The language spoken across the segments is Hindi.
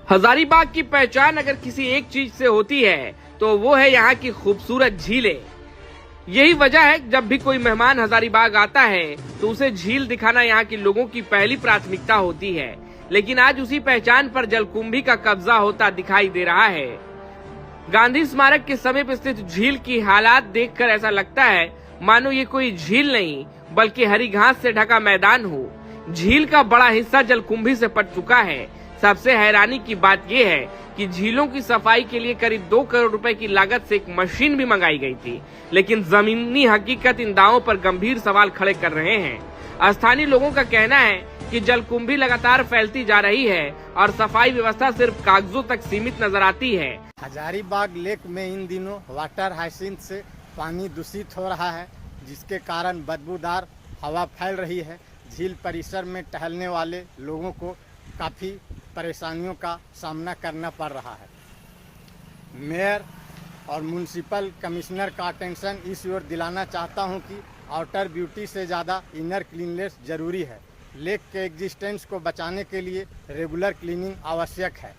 हजारीबाग की पहचान अगर किसी एक चीज से होती है तो वो है यहाँ की खूबसूरत झीलें। यही वजह है जब भी कोई मेहमान हजारीबाग आता है तो उसे झील दिखाना यहाँ के लोगों की पहली प्राथमिकता होती है। लेकिन आज उसी पहचान पर जलकुंभी का कब्जा होता दिखाई दे रहा है। गांधी स्मारक के समीप स्थित झील की हालात देखकर ऐसा लगता है मानो ये कोई झील नहीं बल्कि हरी घास से ढका मैदान हो। झील का बड़ा हिस्सा जलकुंभी से पट चुका है। सबसे हैरानी की बात यह है कि झीलों की सफाई के लिए करीब 2 करोड़ रुपए की लागत से एक मशीन भी मंगाई गई थी, लेकिन जमीनी हकीकत इन दावों पर गंभीर सवाल खड़े कर रहे हैं। स्थानीय लोगों का कहना है कि जलकुंभी लगातार फैलती जा रही है और सफाई व्यवस्था सिर्फ कागजों तक सीमित नजर आती है। हजारीबाग लेक में इन दिनों वाटर हाइसिंथ से पानी दूषित हो रहा है, जिसके कारण बदबूदार हवा फैल रही है। झील परिसर में टहलने वाले लोगों को काफ़ी परेशानियों का सामना करना पड़ रहा है। मेयर और म्यूनसिपल कमिश्नर का अटेंशन इस ओर दिलाना चाहता हूं कि आउटर ब्यूटी से ज़्यादा इनर क्लीननेस जरूरी है। लेक के एग्जिस्टेंस को बचाने के लिए रेगुलर क्लीनिंग आवश्यक है।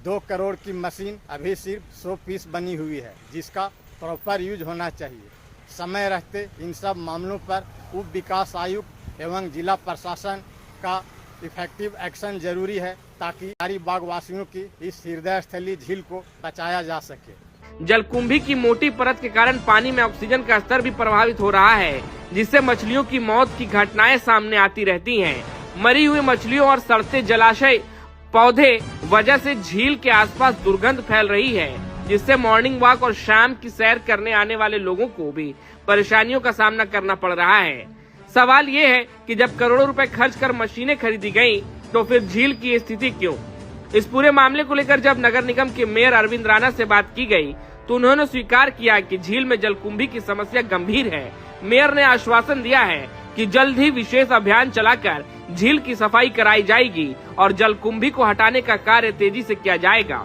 2 करोड़ की मशीन अभी सिर्फ 100 पीस बनी हुई है, जिसका प्रॉपर यूज होना चाहिए। समय रहते इन सब मामलों पर उप विकास आयुक्त एवं जिला प्रशासन का इफेक्टिव एक्शन जरूरी है, ताकि हजारीबाग वासियों की इस हृदय स्थली झील को बचाया जा सके। जलकुंभी की मोटी परत के कारण पानी में ऑक्सीजन का स्तर भी प्रभावित हो रहा है, जिससे मछलियों की मौत की घटनाएं सामने आती रहती हैं। मरी हुई मछलियों और सड़ते जलाशय पौधे वजह से झील के आसपास दुर्गंध फैल रही है, जिससे मॉर्निंग वॉक और शाम की सैर करने आने वाले लोगों को भी परेशानियों का सामना करना पड़ रहा है। सवाल ये है कि जब करोड़ों रुपए खर्च कर मशीनें खरीदी गयी तो फिर झील की स्थिति क्यों? इस पूरे मामले को लेकर जब नगर निगम के मेयर अरविंद राणा से बात की गई तो उन्होंने स्वीकार किया कि झील में जलकुंभी की समस्या गंभीर है। मेयर ने आश्वासन दिया है कि जल्द ही विशेष अभियान चलाकर झील की सफाई कराई जाएगी और जलकुंभी को हटाने का कार्य तेजी से किया जाएगा।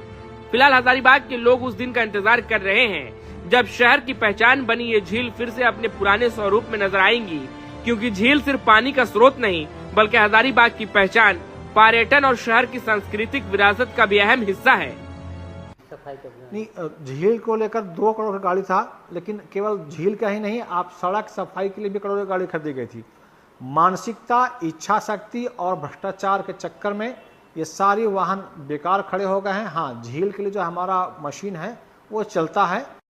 फिलहाल हजारीबाग के लोग उस दिन का इंतजार कर रहे हैं जब शहर की पहचान बनी ये झील फिर से अपने पुराने स्वरूप में नजर आएंगी, क्योंकि झील सिर्फ पानी का स्रोत नहीं बल्कि हजारीबाग की पहचान, पर्यटन और शहर की सांस्कृतिक विरासत का भी अहम हिस्सा है। नहीं, झील को लेकर 2 करोड़ का गाड़ी था, लेकिन केवल झील का ही नहीं, आप सड़क सफाई के लिए भी करोड़ों की गाड़ी खरीदी गई थी। मानसिकता, इच्छा शक्ति और भ्रष्टाचार के चक्कर में ये सारी वाहन बेकार खड़े हो गए हैं। हाँ, झील के लिए जो हमारा मशीन है वो चलता है।